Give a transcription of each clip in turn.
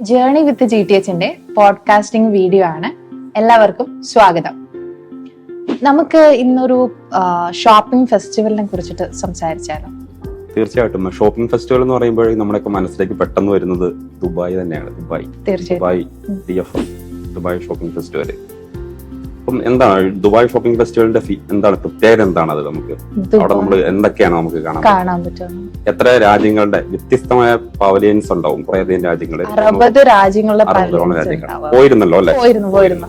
Journey വിത്ത് GTHന്റെ podcasting video ആണ്. എല്ലാവർക്കും സ്വാഗതം. നമുക്ക് ഇന്നൊരു ഷോപ്പിംഗ് ഫെസ്റ്റിവലിനെ കുറിച്ചിട്ട് സംസാരിച്ചാലോ? തീർച്ചയായിട്ടും. ഷോപ്പിംഗ് ഫെസ്റ്റിവൽ എന്ന് പറയുമ്പോൾ നമ്മുടെയൊക്കെ മനസ്സിലേക്ക് പെട്ടെന്ന് വരുന്നത് ദുബായ് തന്നെയാണ്. Dubai shopping festival. അപ്പം എന്താണ് ദുബായ് ഷോപ്പിംഗ് ഫെസ്റ്റിവലിന്റെ എന്താണ് പ്രത്യേകത? എന്താണ് അത്? നമുക്ക് അവിടെ നമ്മൾ എന്തൊക്കെയാണ് നമുക്ക് കാണാൻ പറ്റുന്നത്? എത്ര രാജ്യങ്ങളുടെ വ്യത്യസ്തമായ പവലിയൻസ് ഉണ്ടാവും? കുറേയധികം രാജ്യങ്ങളുടെ 60 രാജ്യങ്ങളുടെ പോയിരുന്നല്ലോ അല്ലെ? പോയിരുന്നു.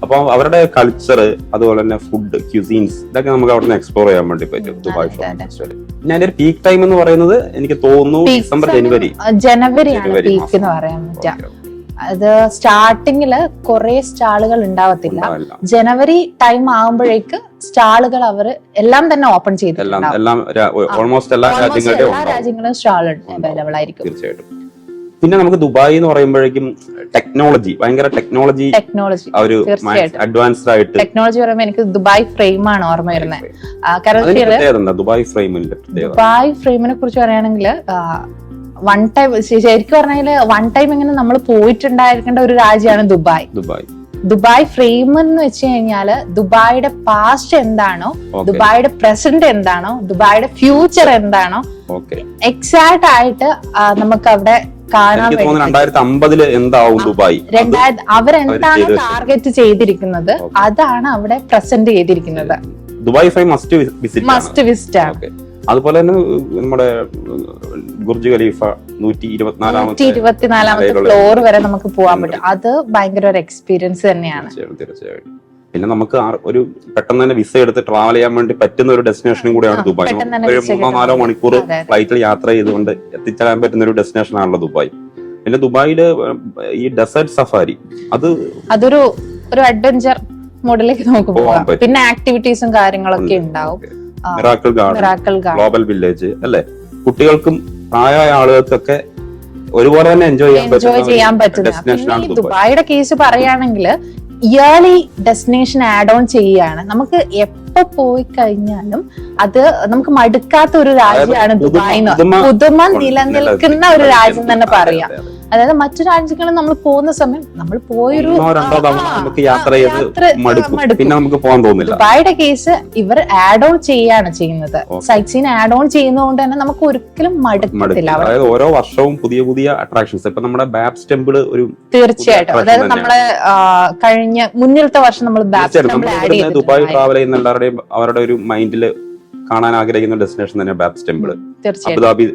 അപ്പൊ അവരുടെ കൾച്ചർ, അതുപോലെ തന്നെ ഫുഡ്, ക്യൂസീൻസ്, ഇതൊക്കെ നമുക്ക് അവിടെ നിന്ന് എക്സ്പ്ലോർ ചെയ്യാൻ വേണ്ടി പറ്റും ദുബായ് ഷോപ്പിംഗ് ഫെസ്റ്റിവൽ. ഞാൻ ഒരു പീക്ക് ടൈം എന്ന് പറയുന്നത് എനിക്ക് തോന്നുന്നു ഡിസംബർ ജനുവരിയാണ് പീക്ക് എന്ന് പറയാൻ പറ്റുക. അത് സ്റ്റാർട്ടിങ്ങില് കുറെ സ്റ്റാളുകൾ ഉണ്ടാവത്തില്ല. ജനുവരി ടൈം ആകുമ്പോഴേക്ക് സ്റ്റാളുകൾ അവര് എല്ലാം തന്നെ ഓപ്പൺ ചെയ്തിട്ടുണ്ടാവും. എല്ലാ രാജ്യങ്ങളും സ്റ്റാൾ അവൈലബിൾ ആയിരിക്കും. തീർച്ചയായിട്ടും. പിന്നെ നമുക്ക് ദുബായ് എന്ന് പറയുമ്പോഴേക്കും ടെക്നോളജി, ഭയങ്കര ടെക്നോളജി അഡ്വാൻസ്ഡ് ആയിട്ട് ടെക്നോളജി പറയുമ്പോൾ എനിക്ക് ദുബായ് ഫ്രെയിം ആണ് ഓർമ്മ വരുന്നത്. കാരണം ദുബായ് ഫ്രെയിമിനെ കുറിച്ച് പറയുകയാണെങ്കിൽ വൺ ടൈം, ശരിക്കും പറഞ്ഞാൽ വൺ ടൈം ഇങ്ങനെ നമ്മൾ പോയിട്ടുണ്ടായിരിക്കേണ്ട ഒരു രാജ്യമാണ് ദുബായ് ഫ്രെയിം എന്ന് വെച്ച് കഴിഞ്ഞാല് ദുബായിയുടെ പാസ്റ്റ് എന്താണോ, ദുബായിയുടെ പ്രസന്റ് എന്താണോ, ദുബായിയുടെ ഫ്യൂച്ചർ എന്താണോ, എക്സാക്ട് ആയിട്ട് നമുക്ക് അവിടെ കാണാൻ അവരെന്താണ് ടാർഗറ്റ് ചെയ്തിരിക്കുന്നത് അതാണ് അവിടെ പ്രസന്റ് ചെയ്തിരിക്കുന്നത്. ദുബായ് ഫ്രെയിം മസ്റ്റ് വിസിറ്റ് ആണ്. അതുപോലെ തന്നെ നമ്മുടെ ബുർജ് ഖലീഫ 124ാമത്തെ ഫ്ലോർ വരെ നമുക്ക് പോകാൻ പറ്റും. അത് ഭയങ്കര ഒരു എക്സ്പീരിയൻസ് തന്നെയാണ്. തീർച്ചയായിട്ടും. പിന്നെ നമുക്ക് ഒരു പെട്ടെന്ന് തന്നെ വിസ എടുത്ത് ട്രാവൽ ചെയ്യാൻ വേണ്ടി പറ്റുന്ന ഒരു ഡെസ്റ്റിനേഷനും കൂടിയാണ് ദുബായ്. ഒരു 3-4 മണിക്കൂർ ഫ്ലൈറ്റിൽ യാത്ര ചെയ്തുകൊണ്ട് എത്തിച്ചേരാൻ പറ്റുന്ന ഒരു ഡെസ്റ്റിനേഷൻ ആണല്ലോ ദുബായ്. പിന്നെ ദുബായില് ഈ ഡെസേർട്ട് സഫാരി, അതൊരു അഡ്വഞ്ചർ മോഡിലേക്ക് നമുക്ക് പോകാം. പിന്നെ ആക്ടിവിറ്റീസും കാര്യങ്ങളൊക്കെ ഉണ്ടാവും. മിറാക്കിൾ ഗാർഡൻ, ഗ്ലോബൽ വില്ലേജ് അല്ലെ? കുട്ടികൾക്കും പ്രായമായ ആളുകൾക്കൊക്കെ ഒരുപോലെ തന്നെ എൻജോയ് ചെയ്യാൻ പറ്റുന്ന ദുബായിയുടെ കേസ് പറയുകയാണെങ്കിൽ ഇയർലി ഡെസ്റ്റിനേഷൻ ആഡ് ഓൺ ചെയ്യാണ്. നമുക്ക് എപ്പോ പോയി കഴിഞ്ഞാലും അത് നമുക്ക് മടുക്കാത്ത ഒരു രാജ്യമാണ് ദുബായ്. പുതുമ നിലനിൽക്കുന്ന ഒരു രാജ്യം തന്നെ പറയാം. അതായത് മറ്റു രാജ്യങ്ങളിൽ നമ്മൾ പോകുന്ന സമയം നമ്മൾ പോയൊരു ദുബായിയുടെ കേസ് ഇവർ ആഡ് ഓൺ ചെയ്യാണ് ചെയ്യുന്നത്. സൈറ്റ് സീൻ ആഡ് ഓൺ ചെയ്യുന്നതുകൊണ്ട് തന്നെ നമുക്ക് ഒരിക്കലും മടുക്കത്തില്ല. ഓരോ വർഷവും പുതിയ പുതിയ അട്രാക്ഷൻസ്. ഇപ്പൊ നമ്മുടെ ബാബ്സ് ടെമ്പിൾ ഒരു തീർച്ചയായിട്ടും, അതായത് നമ്മള് കഴിഞ്ഞ മുന്നിലത്തെ വർഷം നമ്മൾ ബാബ്സ് ടെമ്പിൾ ആഡ് ചെയ്തു. ദുബായ് ട്രാവൽ ചെയ്യുന്ന എല്ലാവരുടെയും അവരുടെ ഒരു മൈൻഡില് കാണാൻ ആഗ്രഹിക്കുന്ന ഡെസ്റ്റിനേഷൻ തന്നെ ബാബ്സ് ടെമ്പിൾ, അബുദാബി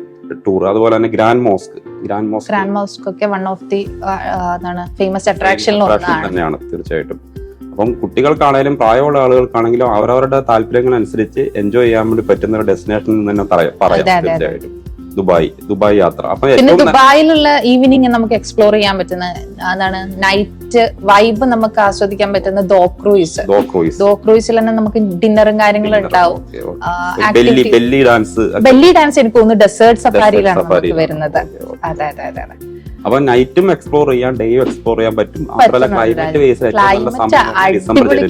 ടൂർ, അതുപോലെ തന്നെ ഗ്രാൻഡ് മോസ്ക് ഒക്കെ one of the famous attraction തന്നെയാണ്. തീർച്ചയായിട്ടും. അപ്പം കുട്ടികൾക്കാണെങ്കിലും പ്രായമുള്ള ആളുകൾക്കാണെങ്കിലും അവരവരുടെ താല്പര്യങ്ങൾ അനുസരിച്ച് എൻജോയ് ചെയ്യാൻ വേണ്ടി പറ്റുന്ന ഒരു ഡെസ്റ്റിനേഷൻ തന്നെ പറയാം. തീർച്ചയായിട്ടും ദുബായ് യാത്ര. അപ്പൊ ദുബായിലുള്ള ഈവനിങ് നമുക്ക് എക്സ്പ്ലോർ ചെയ്യാൻ പറ്റുന്ന നൈറ്റ് വൈബ് നമുക്ക് ആസ്വദിക്കാൻ പറ്റുന്ന ദോ ക്രൂയിസിൽ തന്നെ നമുക്ക് ഡിന്നറും കാര്യങ്ങളും ഉണ്ടാവും. ബെല്ലി ഡാൻസ് എനിക്ക് തോന്നുന്നു ഡെസേർട്ട് സഫാരിയിലാണ് വരുന്നത്. അതെ. അപ്പൊ നൈറ്റും എക്സ്പ്ലോർ ചെയ്യാം, ഡേയും എക്സ്പ്ലോർ ചെയ്യാൻ പറ്റും.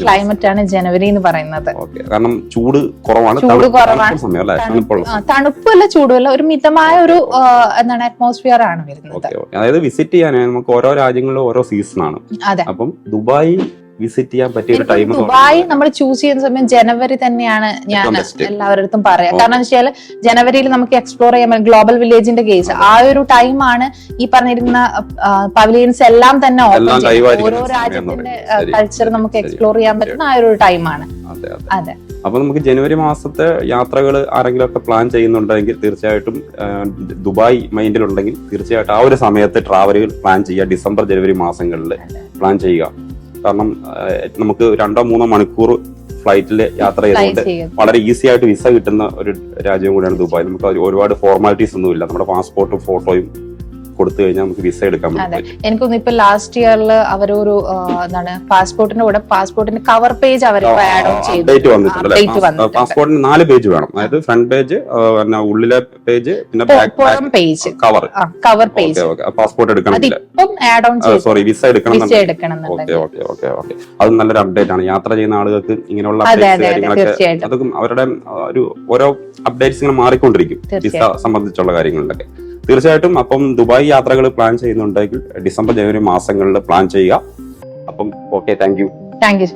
ക്ലൈമറ്റ് ആണ് ജനുവരി എന്ന് പറയുന്നത്. കാരണം ചൂട് കുറവാണ്, തണുപ്പല്ല ചൂടുമല്ല, ഒരു മിതമായ ഒരു അറ്റ്മോസ്ഫിയർ ആണ് വരുന്നത്. അതായത് വിസിറ്റ് ചെയ്യാൻ നമുക്ക് ഓരോ രാജ്യങ്ങളിലും ഓരോ സീസൺ ആണ്. അപ്പം ദുബായ് വിസിറ്റ് ചെയ്യാൻ പറ്റിയ ഒരു ടൈം ദുബായ് നമ്മൾ ചൂസ് ചെയ്യുന്ന സമയം ജനുവരി തന്നെയാണ് ഞാൻ എല്ലാവരുടെ പറയാം. കാരണം എന്ന് വെച്ചാൽ ജനുവരിയിൽ നമുക്ക് എക്സ്പ്ലോർ ചെയ്യാൻ ഗ്ലോബൽ വില്ലേജിന്റെ കേസ് ആ ഒരു ടൈമാണ്. ഈ പറഞ്ഞിരുന്ന പവലിയൻസ് എല്ലാം തന്നെ ഓരോ രാജ്യത്തിന്റെ കൾച്ചർ നമുക്ക് എക്സ്പ്ലോർ ചെയ്യാൻ പറ്റുന്ന ആ ഒരു ടൈമാണ്. അതെ. അപ്പൊ നമുക്ക് ജനുവരി മാസത്തെ യാത്രകൾ ആരെങ്കിലും ഒക്കെ പ്ലാൻ ചെയ്യുന്നുണ്ടെങ്കിൽ തീർച്ചയായിട്ടും ദുബായ് മൈൻഡിലുണ്ടെങ്കിൽ തീർച്ചയായിട്ടും ആ ഒരു സമയത്ത് ട്രാവലുകൾ പ്ലാൻ ചെയ്യുക. ഡിസംബർ ജനുവരി മാസങ്ങളിൽ പ്ലാൻ ചെയ്യുക. കാരണം നമുക്ക് 2-3 മണിക്കൂർ ഫ്ലൈറ്റിൽ യാത്ര ചെയ്തുകൊണ്ട് വളരെ ഈസി ആയിട്ട് വിസ കിട്ടുന്ന ഒരു രാജ്യം കൂടിയാണ് ദുബായ്. നമുക്ക് ഒരുപാട് ഫോർമാലിറ്റീസ് ഒന്നും ഇല്ല. നമ്മുടെ പാസ്പോർട്ടും ഫോട്ടോയും കൊടുത്തു കഴിഞ്ഞാൽ നമുക്ക് വിസ എടുക്കാൻ പറ്റും. എനിക്കൊന്നും ഇപ്പൊ ലാസ്റ്റ് ഇയറിൽ അവരൊരു പാസ്പോർട്ടിന്റെ കൂടെ പാസ്പോർട്ടിന്റെ കവർ പേജ് അവർ പാസ്പോർട്ടിന് 4 പേജ് വേണം. അതായത് ഫ്രണ്ട് പേജ്, ഉള്ളിലെ പേജ്, പിന്നെ പേജ്, കവർ പേജ്. പാസ്പോർട്ട് എടുക്കണമെങ്കിൽ വിസ എടുക്കണം. അത് നല്ലൊരു അപ്ഡേറ്റ് ആണ്. യാത്ര ചെയ്യുന്ന ആളുകൾക്ക് ഇങ്ങനെയുള്ള കാര്യങ്ങളൊക്കെ അതൊക്കെ അവരുടെ ഒരു ഓരോ അപ്ഡേറ്റ്സ് ഇങ്ങനെ മാറിക്കൊണ്ടിരിക്കും വിസ സംബന്ധിച്ചുള്ള കാര്യങ്ങളിലൊക്കെ. തീർച്ചയായിട്ടും അപ്പം ദുബായ് യാത്രകൾ പ്ലാൻ ചെയ്യുന്നുണ്ടെങ്കിൽ ഡിസംബർ ജനുവരി മാസങ്ങളിൽ പ്ലാൻ ചെയ്യുക. അപ്പം okay, thank you. Thank you.